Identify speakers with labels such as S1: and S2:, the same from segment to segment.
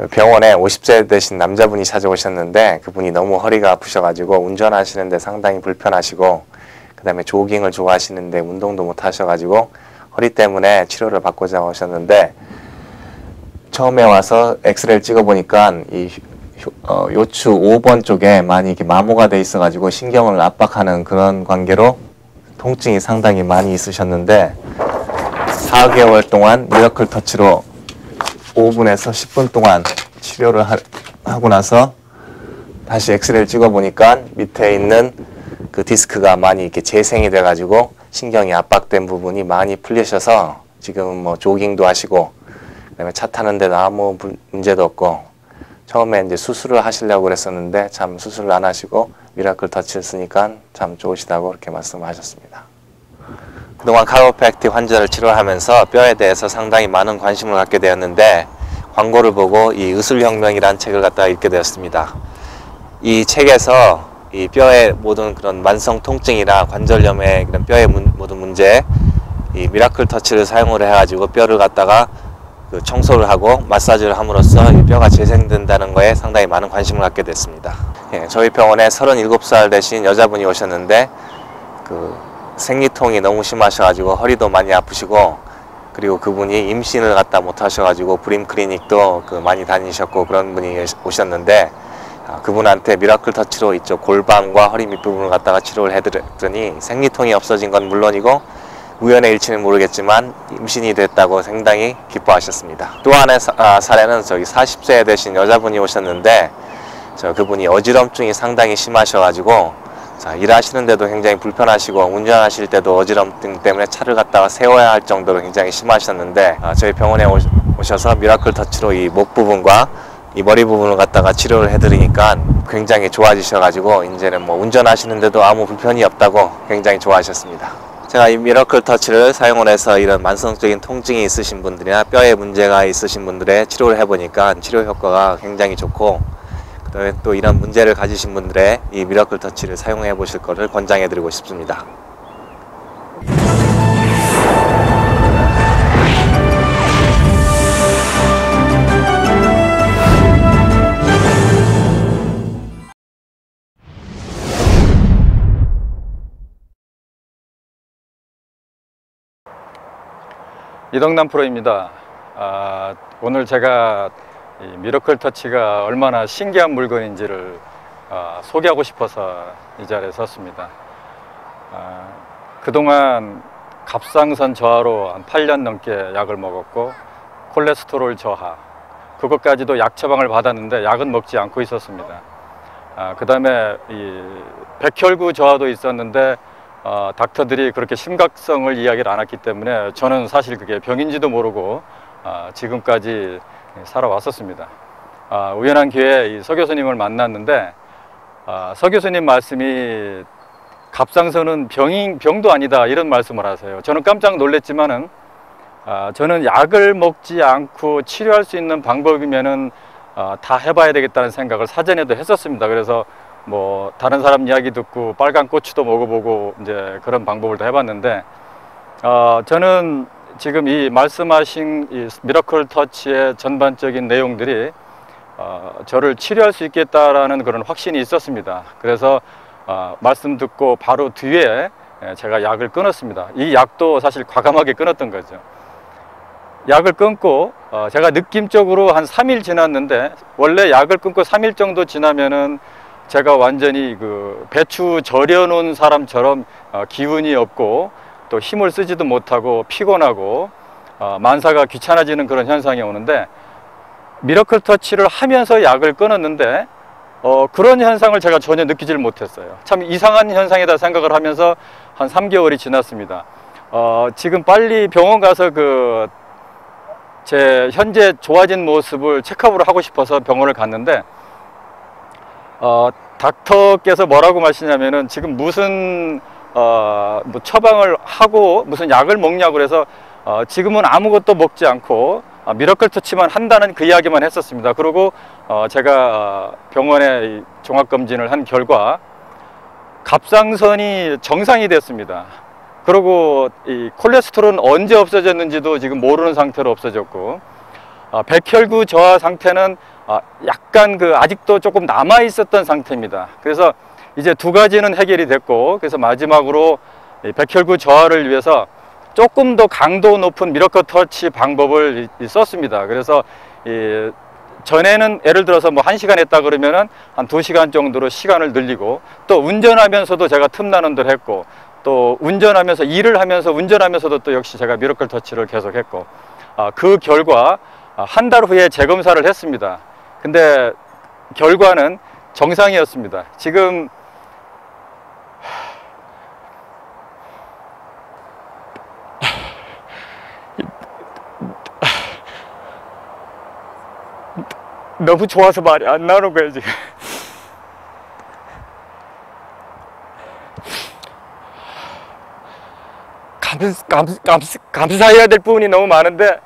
S1: 병원에 50세 되신 남자분이 찾아오셨는데 그분이 너무 허리가 아프셔가지고 운전하시는데 상당히 불편하시고 그 다음에 조깅을 좋아하시는데 운동도 못 하셔가지고 허리 때문에 치료를 받고자 오셨는데 처음에 와서 엑스레이를 찍어보니까 이 요추 5번 쪽에 많이 이렇게 마모가 돼 있어가지고 신경을 압박하는 그런 관계로 통증이 상당히 많이 있으셨는데 4개월 동안 미러클 터치로 5분에서 10분 동안 치료를 하고 나서 다시 엑스레이를 찍어보니까 밑에 있는 그 디스크가 많이 이렇게 재생이 돼가지고 신경이 압박된 부분이 많이 풀리셔서 지금은 뭐 조깅도 하시고 그다음에 차 타는데도 아무 문제도 없고 처음에 이제 수술을 하시려고 그랬었는데 참 수술을 안 하시고 미러클 터치를 쓰니까 참 좋으시다고 그렇게 말씀하셨습니다. 그동안 카이로프랙틱 환자를 치료하면서 뼈에 대해서 상당히 많은 관심을 갖게 되었는데 광고를 보고 이 의술혁명이라는 책을 갖다가 읽게 되었습니다. 이 책에서 이 뼈의 모든 그런 만성 통증이나 관절염의 그런 뼈의 모든 문제, 이 미러클 터치를 사용을 해가지고 뼈를 갖다가 그 청소를 하고 마사지를 함으로써 이 뼈가 재생된다는 거에 상당히 많은 관심을 갖게 됐습니다. 예, 저희 병원에 37살 되신 여자분이 오셨는데 그 생리통이 너무 심하셔가지고 허리도 많이 아프시고 그리고 그분이 임신을 갖다 못 하셔가지고 불임 클리닉도 많이 다니셨고 그런 분이 오셨는데 그분한테 미러클 터치로 이쪽 골반과 허리 밑부분을 갖다가 치료를 해드렸더니 생리통이 없어진 건 물론이고 우연의 일치는 모르겠지만 임신이 됐다고 상당히 기뻐하셨습니다. 또 하나의 사례는 저기 40세 되신 여자분이 오셨는데 그분이 어지럼증이 상당히 심하셔가지고 일하시는데도 굉장히 불편하시고 운전하실 때도 어지럼증 때문에 차를 갖다가 세워야 할 정도로 굉장히 심하셨는데 저희 병원에 오셔서 미러클 터치로 이 목 부분과 이 머리 부분을 갖다가 치료를 해드리니까 굉장히 좋아지셔가지고 이제는 뭐 운전하시는데도 아무 불편이 없다고 굉장히 좋아하셨습니다. 제가 이 미러클 터치를 사용을 해서 이런 만성적인 통증이 있으신 분들이나 뼈에 문제가 있으신 분들의 치료를 해보니까 치료 효과가 굉장히 좋고 그다음에 또 이런 문제를 가지신 분들의 이 미러클 터치를 사용해 보실 것을 권장해 드리고 싶습니다.
S2: 이덕남 프로입니다. 오늘 제가 이 미러클 터치가 얼마나 신기한 물건인지를 소개하고 싶어서 이 자리에 섰습니다. 그동안 갑상선 저하로 한 8년 넘게 약을 먹었고 콜레스테롤 저하 그것까지도 약 처방을 받았는데 약은 먹지 않고 있었습니다. 그 다음에 이 백혈구 저하도 있었는데 닥터들이 그렇게 심각성을 이야기를 안 했기 때문에 저는 사실 그게 병인지도 모르고 지금까지 살아왔었습니다. 우연한 기회에 이 서 교수님을 만났는데 서 교수님 말씀이 갑상선은 병도 아니다 이런 말씀을 하세요. 저는 깜짝 놀랐지만은 저는 약을 먹지 않고 치료할 수 있는 방법이면은 다 해봐야 되겠다는 생각을 사전에도 했었습니다. 그래서 뭐 다른 사람 이야기 듣고 빨간 고추도 먹어보고 이제 그런 방법을 다 해봤는데 저는 지금 이 말씀하신 이 미러클 터치의 전반적인 내용들이 저를 치료할 수 있겠다라는 그런 확신이 있었습니다. 그래서 말씀 듣고 바로 뒤에 제가 약을 끊었습니다. 이 약도 사실 과감하게 끊었던 거죠. 약을 끊고 제가 느낌적으로 한 3일 지났는데 원래 약을 끊고 3일 정도 지나면은 제가 완전히 그 배추 절여 놓은 사람처럼 기운이 없고 또 힘을 쓰지도 못하고 피곤하고 만사가 귀찮아지는 그런 현상이 오는데 미러클 터치를 하면서 약을 끊었는데 그런 현상을 제가 전혀 느끼질 못했어요. 참 이상한 현상이다 생각을 하면서 한 3개월이 지났습니다. 지금 빨리 병원 가서 제 현재 좋아진 모습을 체크업을 하고 싶어서 병원을 갔는데 닥터께서 뭐라고 말씀하냐면은 지금 무슨 뭐 처방을 하고 무슨 약을 먹냐고 그래서 지금은 아무것도 먹지 않고 미러클 터치만 한다는 그 이야기만 했었습니다. 그리고 제가 병원에 종합검진을 한 결과 갑상선이 정상이 됐습니다. 그리고 이 콜레스테롤은 언제 없어졌는지도 지금 모르는 상태로 없어졌고 백혈구 저하 상태는 약간 아직도 조금 남아 있었던 상태입니다. 그래서 이제 두 가지는 해결이 됐고, 그래서 마지막으로 이 백혈구 저하를 위해서 조금 더 강도 높은 미러클 터치 방법을 썼습니다. 그래서 전에는 예를 들어서 뭐 1시간 했다 그러면은 한 2시간 정도로 시간을 늘리고, 또 운전하면서도 제가 틈나는 대로 했고, 또 운전하면서 일을 하면서 운전하면서도 또 역시 제가 미러클 터치를 계속 했고, 그 결과 한 달 후에 재검사를 했습니다. 근데 결과는 정상이었습니다. 지금 너무 좋아서 말이 안 나오는 거예요, 지금. 감사해야 될 부분이 너무 많은데,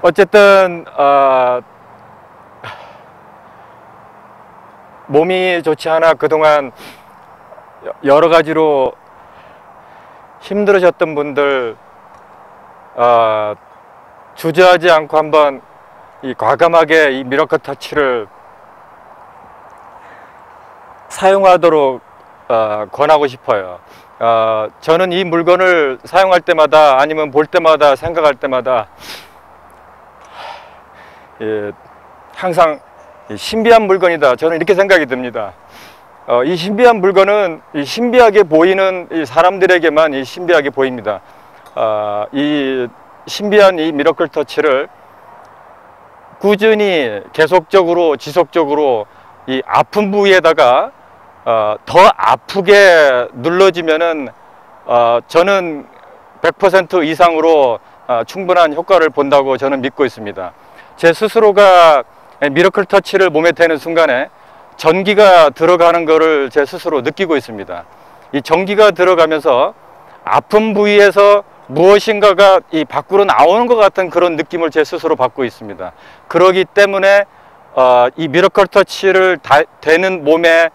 S2: 어쨌든 몸이 좋지 않아 그동안 여러 가지로 힘들으셨던 분들, 주저하지 않고 한번 과감하게 이 미러클 터치를 사용하도록 권하고 싶어요. 저는 이 물건을 사용할 때마다, 아니면 볼 때마다, 생각할 때마다 항상 신비한 물건이다, 저는 이렇게 생각이 듭니다. 이 신비한 물건은 신비하게 보이는 사람들에게만 신비하게 보입니다. 이 신비한 이 미러클 터치를 꾸준히 계속적으로 지속적으로 이 아픈 부위에다가 더 아프게 눌러주면은 저는 100% 이상으로 충분한 효과를 본다고 저는 믿고 있습니다. 제 스스로가 미러클 터치를 몸에 대는 순간에 전기가 들어가는 것을 제 스스로 느끼고 있습니다. 이 전기가 들어가면서 아픈 부위에서 무엇인가가 밖으로 나오는 것 같은 그런 느낌을 제 스스로 받고 있습니다. 그러기 때문에 이 미러클 터치를 되는 몸에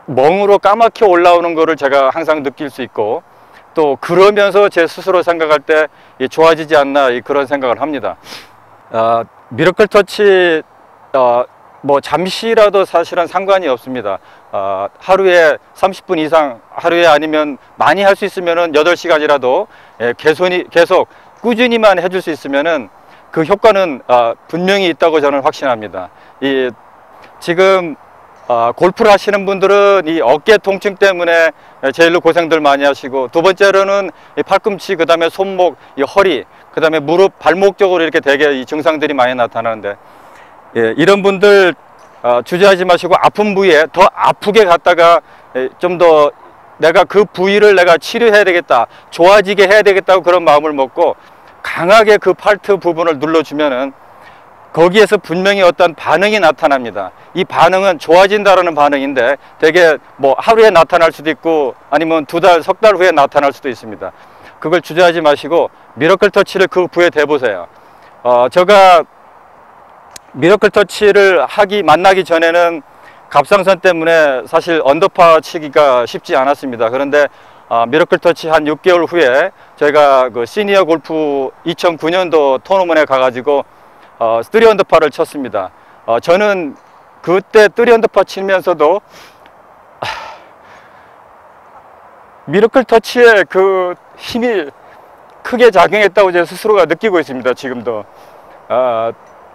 S2: 멍으로 까맣게 올라오는 것을 제가 항상 느낄 수 있고, 또 그러면서 제 스스로 생각할 때 좋아지지 않나 그런 생각을 합니다. 미러클 터치 뭐 잠시라도 사실은 상관이 없습니다. 하루에 30분 이상, 하루에 아니면 많이 할 수 있으면은 8시간이라도 계속 꾸준히만 해줄 수 있으면은 그 효과는 분명히 있다고 저는 확신합니다. 지금 골프를 하시는 분들은 이 어깨 통증 때문에 제일로 고생들 많이 하시고, 두 번째로는 이 팔꿈치, 그 다음에 손목, 이 허리, 그 다음에 무릎, 발목 쪽으로 이렇게 되게 이 증상들이 많이 나타나는데, 이런 분들 주저하지 마시고 아픈 부위에 더 아프게 갔다가 좀 더 내가 그 부위를 내가 치료해야 되겠다, 좋아지게 해야 되겠다고 그런 마음을 먹고 강하게 그 팔트 부분을 눌러주면은 거기에서 분명히 어떤 반응이 나타납니다. 이 반응은 좋아진다라는 반응인데, 되게 뭐 하루에 나타날 수도 있고 아니면 2달, 3달 후에 나타날 수도 있습니다. 그걸 주저하지 마시고 미러클 터치를 그 부위에 대보세요. 제가 미러클 터치를 만나기 전에는 갑상선 때문에 사실 언더파 치기가 쉽지 않았습니다. 그런데 미러클 터치 한 6개월 후에 저희가 그 시니어 골프 2009년도 토너먼트에 가가지고 3 언더파를 쳤습니다. 저는 그때 3 언더파 치면서도 미러클 터치의 그 힘이 크게 작용했다고 제 스스로가 느끼고 있습니다. 지금도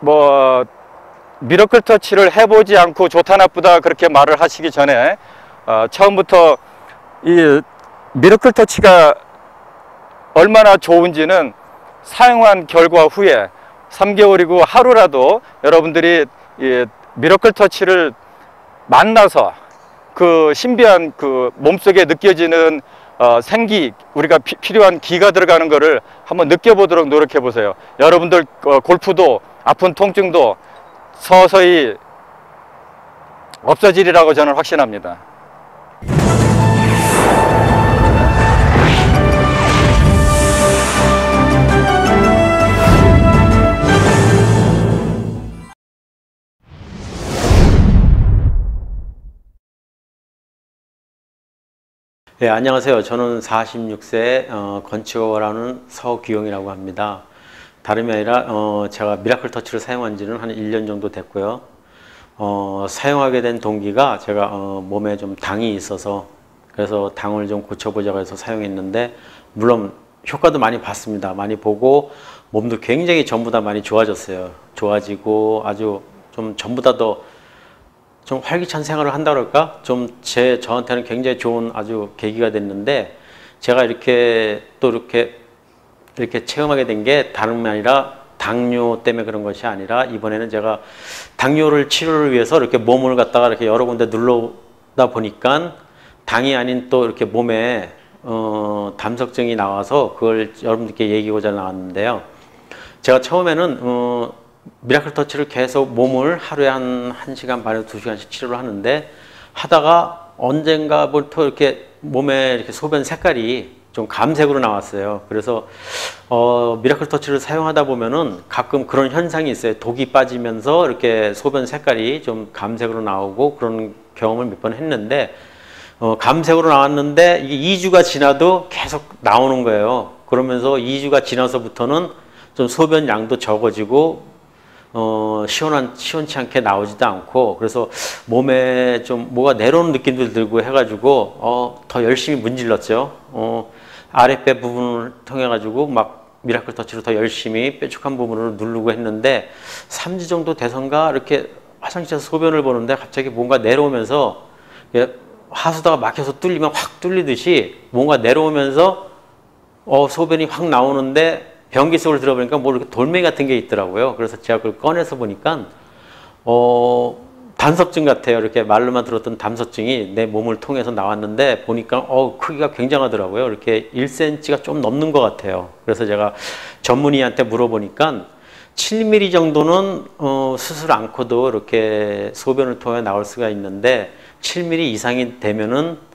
S2: 뭐 미러클 터치를 해보지 않고 좋다 나쁘다 그렇게 말을 하시기 전에 처음부터 이 미러클 터치가 얼마나 좋은지는 사용한 결과 후에 3개월이고 하루라도 여러분들이 이 미러클 터치를 만나서 그 신비한 그 몸속에 느껴지는 생기, 우리가 필요한 기가 들어가는 거를 한번 느껴보도록 노력해 보세요. 여러분들 골프도 아픈 통증도 서서히 없어지리라고 저는 확신합니다.
S3: 네, 안녕하세요. 저는 46세 건축업을 서규영이라고 합니다. 다름이 아니라 제가 미라클 터치를 사용한 지는 한 1년 정도 됐고요. 사용하게 된 동기가 제가 몸에 좀 당이 있어서 그래서 당을 좀 고쳐보자고 해서 사용했는데, 물론 효과도 많이 봤습니다. 많이 보고 몸도 굉장히 전부 다 많이 좋아졌어요. 좋아지고 아주 좀 전부 다 더 좀 활기찬 생활을 한다 그럴까? 좀 저한테는 굉장히 좋은 아주 계기가 됐는데, 제가 이렇게 또 이렇게 체험하게 된 게 다름이 아니라 당뇨 때문에 그런 것이 아니라, 이번에는 제가 당뇨를 치료를 위해서 이렇게 몸을 갖다가 이렇게 여러 군데 눌러다 보니까 당이 아닌 또 이렇게 몸에 담석증이 나와서 그걸 여러분들께 얘기하고자 나왔는데요. 제가 처음에는 미라클 터치를 계속 몸을 하루에 한 1시간 반에서 2시간씩 치료를 하는데, 하다가 언젠가부터 이렇게 몸에 이렇게 소변 색깔이 좀 감색으로 나왔어요. 그래서 미라클 터치를 사용하다 보면은 가끔 그런 현상이 있어요. 독이 빠지면서 이렇게 소변 색깔이 좀 감색으로 나오고 그런 경험을 몇 번 했는데, 감색으로 나왔는데 이게 2주가 지나도 계속 나오는 거예요. 그러면서 2주가 지나서부터는 좀 소변 양도 적어지고 시원치 않게 나오지도 않고, 그래서 몸에 좀 뭐가 내려오는 느낌도 들고 해가지고 더 열심히 문질렀죠. 아랫배 부분을 통해 가지고 막 미라클 터치로 더 열심히 뾰족한 부분을 누르고 했는데, 3주 정도 돼선가 이렇게 화장실에서 소변을 보는데 갑자기 뭔가 내려오면서, 하수도가 막혀서 뚫리면 확 뚫리듯이 뭔가 내려오면서 소변이 확 나오는데, 변기 속을 들어보니까 뭐 이렇게 돌멩이 같은 게 있더라고요. 그래서 제가 그걸 꺼내서 보니까 담석증 같아요. 이렇게 말로만 들었던 담석증이 내 몸을 통해서 나왔는데, 보니까 크기가 굉장하더라고요. 이렇게 1cm가 좀 넘는 것 같아요. 그래서 제가 전문의한테 물어보니까 7mm 정도는 수술 않고도 이렇게 소변을 통해 나올 수가 있는데, 7mm 이상이 되면은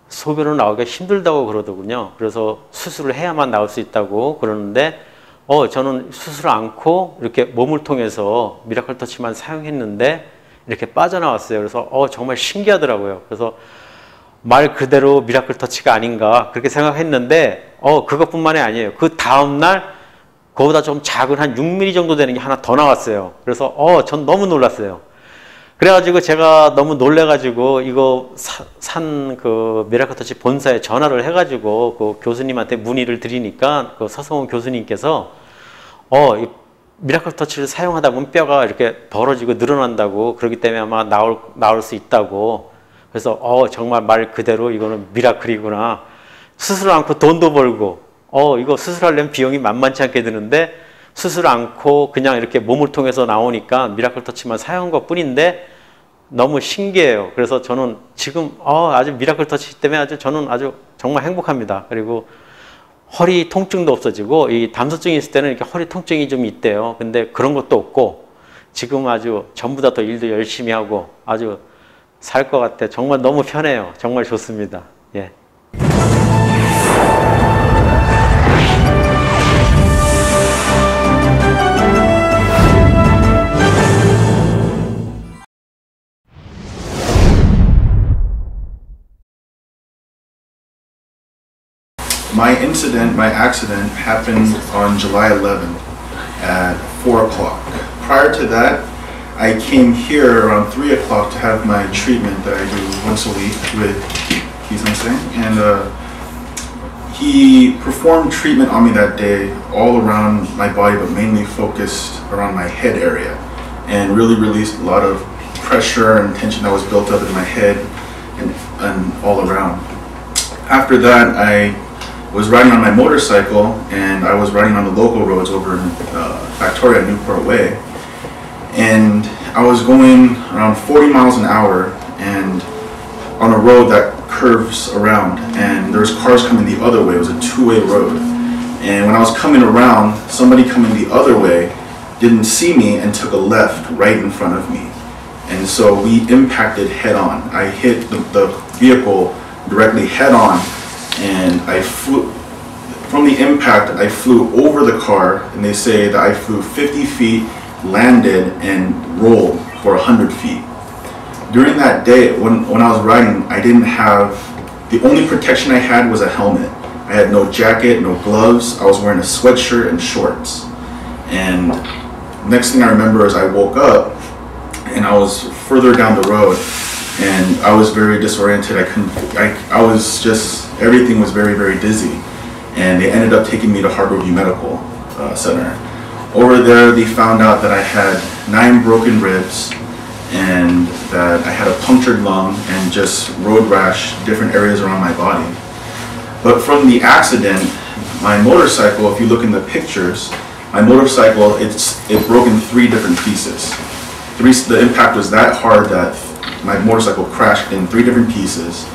S3: 소변으로 나오기가 힘들다고 그러더군요. 그래서 수술을 해야만 나올 수 있다고 그러는데, 저는 수술 않고 이렇게 몸을 통해서 미라클 터치만 사용했는데 이렇게 빠져나왔어요. 그래서 정말 신기하더라고요. 그래서 말 그대로 미라클 터치가 아닌가 그렇게 생각했는데, 그것뿐만이 아니에요. 그 다음날 그거보다 좀 작은 한 6mm 정도 되는 게 하나 더 나왔어요. 그래서 전 너무 놀랐어요. 그래가지고 제가 너무 놀래가지고 이거 산 그 미라클 터치 본사에 전화를 해가지고 그 교수님한테 문의를 드리니까, 그 서성원 교수님께서 이 미라클 터치를 사용하다 보면 뼈가 이렇게 벌어지고 늘어난다고, 그렇기 때문에 아마 나올 수 있다고. 그래서 정말 말 그대로 이거는 미라클이구나. 수술 않고 돈도 벌고, 이거 수술하려면 비용이 만만치 않게 드는데, 수술 않고 그냥 이렇게 몸을 통해서 나오니까 미라클 터치만 사용한 것 뿐인데 너무 신기해요. 그래서 저는 지금 아주 미라클 터치 때문에 저는 아주 정말 행복합니다. 그리고 허리 통증도 없어지고, 이 담소증이 있을 때는 이렇게 허리 통증이 좀 있대요. 근데 그런 것도 없고, 지금 아주 전보다 더 일도 열심히 하고 아주 살 것 같아. 정말 너무 편해요. 정말 좋습니다. 예.
S4: My accident happened on July 11th at 4 o'clock. Prior to that, I came here around 3 o'clock to have my treatment that I do once a week with Ki Sensei. And he performed treatment on me that day all around my body, but mainly focused around my head area, and really released a lot of pressure and tension that was built up in my head and all around. After that, I was riding on my motorcycle, and I was riding on the local roads over in Victoria, Newport Way, and I was going around 40 miles an hour and on a road that curves around, and there's cars coming the other way. It was a two-way road, and when I was coming around, somebody coming the other way didn't see me and took a left right in front of me, and so we impacted head on. I hit the vehicle directly head on, and I flew, from the impact, I flew over the car, and they say that I flew 50 feet, landed, and rolled for 100 feet. During that day, when I was riding, I didn't have The only protection I had was a helmet. I had no jacket, no gloves. I was wearing a sweatshirt and shorts. And next thing I remember is I woke up and I was further down the road and I was very disoriented. I was just, everything was very, very dizzy. And they ended up taking me to Harborview Medical Center. Over there, they found out that I had 9 broken ribs and that I had a punctured lung and just road rash different areas around my body. But from the accident, my motorcycle, if you look in the pictures, my motorcycle, it broke in 3 different pieces. The impact was that hard that my motorcycle crashed in 3 different pieces.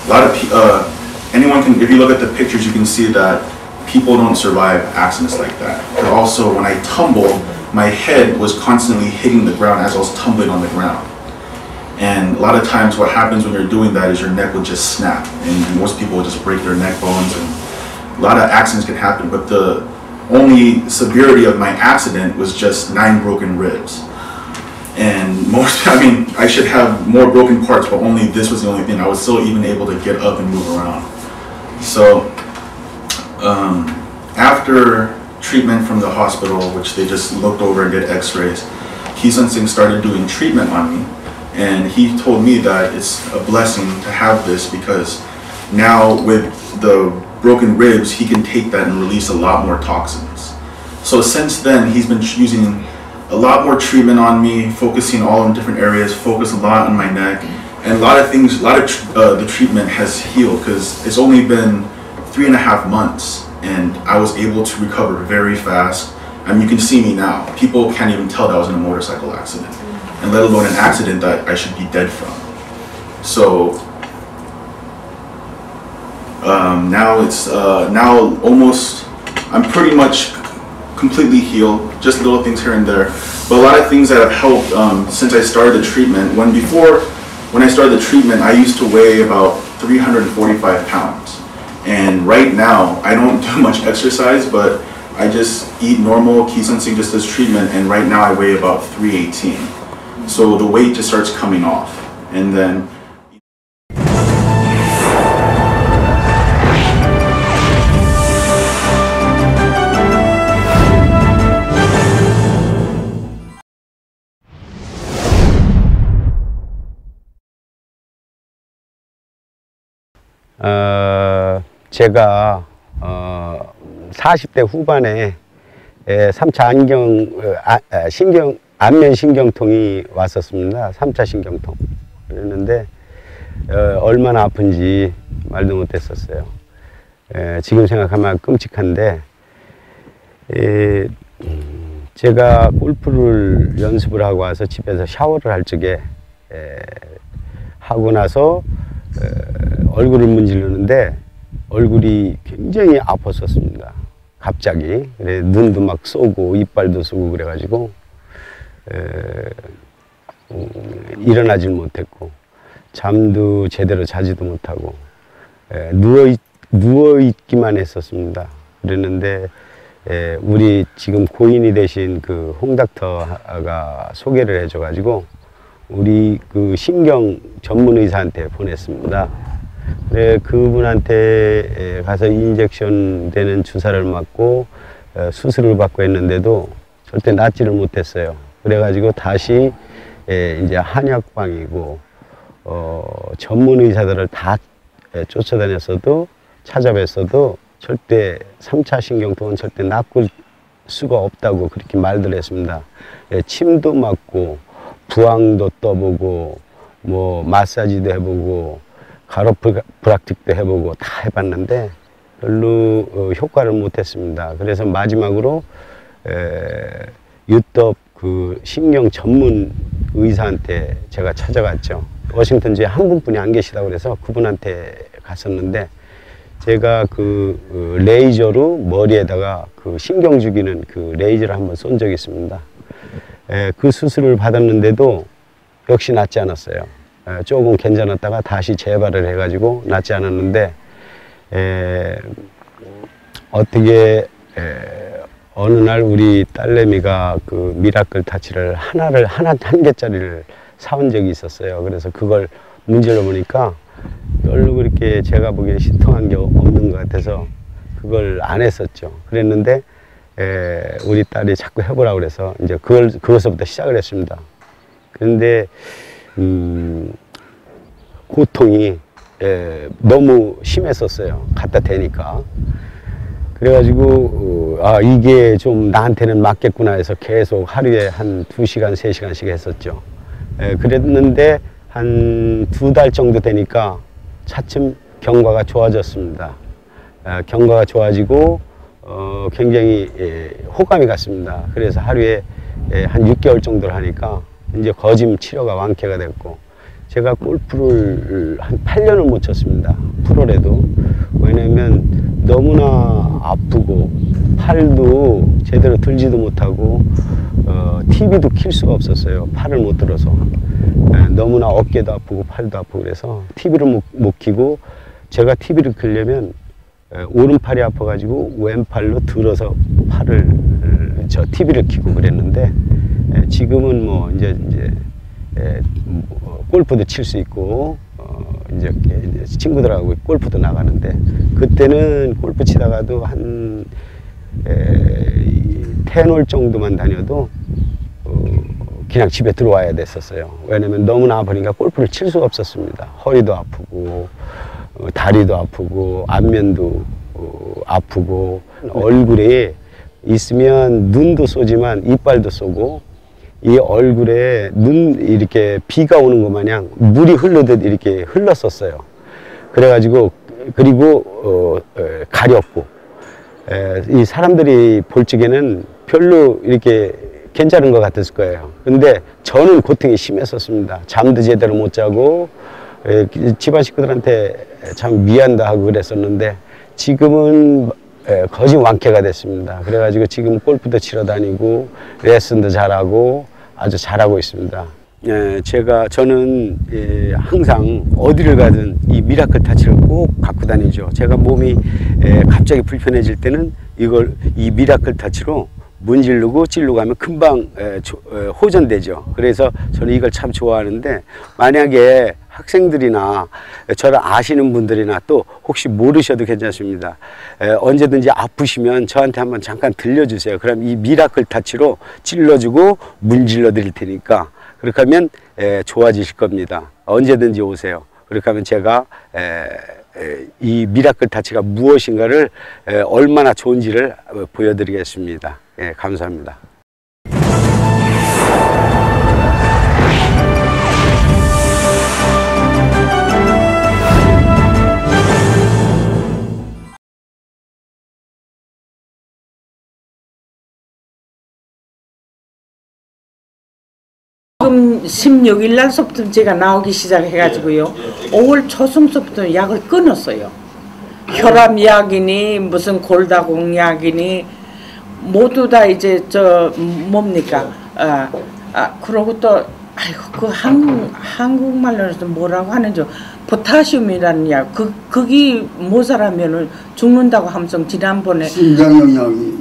S4: A lot of anyone can, if you look at the pictures, you can see that people don't survive accidents like that. But also, when I tumbled, my head was constantly hitting the ground as I was tumbling on the ground. And a lot of times what happens when you're doing that is your neck will just snap, and most people will just break their neck bones, and a lot of accidents can happen. But the only severity of my accident was just 9 broken ribs. And I should have more broken parts, but only this was the only thing. I was still even able to get up and move around. So after treatment from the hospital, which they just looked over and did x-rays, Ki Sun Singh started doing treatment on me. And he told me that it's a blessing to have this because now with the broken ribs, he can take that and release a lot more toxins. So since then, he's been using a lot more treatment on me, focusing all in different areas, focus a lot on my neck. And a lot of things, the treatment has healed because it's only been 3.5 months and I was able to recover very fast. I mean, you can see me now. People can't even tell that I was in a motorcycle accident, and let alone an accident that I should be dead from. So now it's now almost, I'm pretty much completely healed, just little things here and there. But a lot of things that have helped since I started the treatment. When I started the treatment, I used to weigh about 345 pounds. And right now, I don't do much exercise, but I just eat normal. Ki Sun Singh just does treatment, and right now I weigh about 318. So the weight just starts coming off, and then
S5: 제가 40대 후반에 3차 안면신경통이 왔었습니다. 3차 신경통. 그랬는데 얼마나 아픈지 말도 못했었어요. 지금 생각하면 끔찍한데, 제가 골프를 연습을 하고 와서 집에서 샤워를 할 적에 하고 나서 얼굴을 문지르는데 얼굴이 굉장히 아팠었습니다. 갑자기. 그래, 눈도 막 쏘고 이빨도 쏘고 그래가지고 일어나질 못했고 잠도 제대로 자지도 못하고 누워있기만 했었습니다. 그랬는데 우리 지금 고인이 되신 그 홍닥터가 소개를 해줘가지고 우리 그 신경 전문 의사한테 보냈습니다. 그래, 그분한테 가서 인젝션 되는 주사를 맞고 수술을 받고 했는데도 절대 낫지를 못했어요. 그래가지고 다시 이제 한약방이고 전문 의사들을 다 쫓아다녔어도 찾아뵀어도 절대 3차 신경통은 절대 낫을 수가 없다고 그렇게 말들 했습니다. 침도 맞고 부항도 떠보고 뭐 마사지도 해보고 가로프락틱도 해보고 다 해봤는데 별로 효과를 못했습니다. 그래서 마지막으로 유럽 그 신경 전문 의사한테 제가 찾아갔죠. 워싱턴주에 한 분뿐이 안 계시다고 그래서 그분한테 갔었는데 제가 그 레이저로 머리에다가 그 신경 죽이는 그 레이저를 한번 쏜 적이 있습니다. 그 수술을 받았는데도 역시 낫지 않았어요. 조금 괜찮았다가 다시 재발을 해가지고 낫지 않았는데 어떻게 어느 날 우리 딸내미가 그 미라클 타치를 한 개짜리를 사온 적이 있었어요. 그래서 그걸 문질러 보니까 별로 그렇게 제가 보기에 신통한 게 없는 것 같아서 그걸 안 했었죠. 그랬는데 우리 딸이 자꾸 해보라고 그래서 이제 그것부터 시작을 했습니다. 그런데 고통이 너무 심했었어요. 갖다 대니까. 그래가지고 이게 좀 나한테는 맞겠구나 해서 계속 하루에 한 2시간, 3시간씩 했었죠. 그랬는데 한 2달 정도 되니까 차츰 경과가 좋아졌습니다. 경과가 좋아지고 굉장히 호감이 갔습니다. 그래서 하루에 한 6개월 정도를 하니까 이제 거짐 치료가 완쾌가 됐고, 제가 골프를 한 8년을 못 쳤습니다. 프로래도. 왜냐면 너무나 아프고 팔도 제대로 들지도 못하고 TV도 킬 수가 없었어요. 팔을 못 들어서. 너무나 어깨도 아프고 팔도 아프고 그래서 TV를 못 켜고, 제가 TV를 켜려면 오른팔이 아파가지고 왼팔로 들어서 TV를 켜고 그랬는데, 지금은 뭐 이제 골프도 칠 수 있고 이제 친구들하고 골프도 나가는데, 그때는 골프 치다가도 한 10홀 정도만 다녀도 그냥 집에 들어와야 됐었어요. 왜냐면 너무나 아프니까 골프를 칠 수가 없었습니다. 허리도 아프고 다리도 아프고 안면도 아프고, 얼굴에 있으면 눈도 쏘지만 이빨도 쏘고, 이 얼굴에 이렇게 비가 오는 것 마냥 물이 흐르듯 이렇게 흘렀었어요. 그래가지고, 그리고 가렵고, 이 사람들이 볼 적에는 별로 이렇게 괜찮은 것 같았을 거예요. 근데 저는 고통이 심했었습니다. 잠도 제대로 못 자고, 집안 식구들한테 참 미안다 하고 그랬었는데, 지금은 거의 완쾌가 됐습니다. 그래가지고 지금 골프도 치러 다니고 레슨도 잘하고 아주 잘하고 있습니다. 저는 항상 어디를 가든 이 미라클 타치를 꼭 갖고 다니죠. 제가 몸이 갑자기 불편해질 때는 이 미라클 타치로 문지르고 찔르고 하면 금방 호전되죠. 그래서 저는 이걸 참 좋아하는데, 만약에 학생들이나 저를 아시는 분들이나 또 혹시 모르셔도 괜찮습니다. 언제든지 아프시면 저한테 한번 잠깐 들려주세요. 그럼 이 미라클 타치로 찔러주고 문질러 드릴 테니까, 그렇게 하면 좋아지실 겁니다. 언제든지 오세요. 그렇게 하면 제가 이 미라클 타치가 무엇인가를 얼마나 좋은지를 보여드리겠습니다. 감사합니다.
S6: 지금 16일 날서부터 제가 나오기 시작해가지고요. 5월 초순서부터 약을 끊었어요. 혈압 약이니 무슨 골다공 약이니 모두 다 이제 뭡니까? 그러고 또 아이고 그 한국말로는 뭐라고 하는지, 포타슘이라는 약, 그게 모자라면은 죽는다고 하면서 지난번에
S7: 심장영양이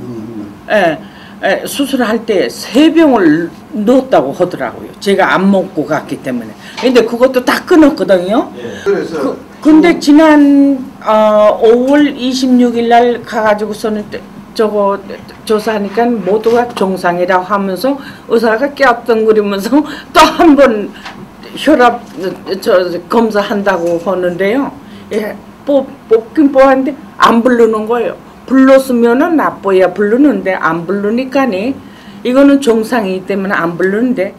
S6: 수술할 때 3병을 넣었다고 하더라고요. 제가 안 먹고 갔기 때문에. 근데 그것도 다 끊었거든요.
S7: 그래서
S6: 근데 지난 5월 26일 날 가가지고서는 저거 조사하니까 모두가 정상이라고 하면서 의사가 깨악덩거리면서 또 한 번 혈압 검사한다고 하는데요. 뽑긴 뽑았는데 안 부르는 거예요. 불렀으면은 나빠야 부르는데 안 부르니까니 이거는 정상이기 때문에 안 부르는데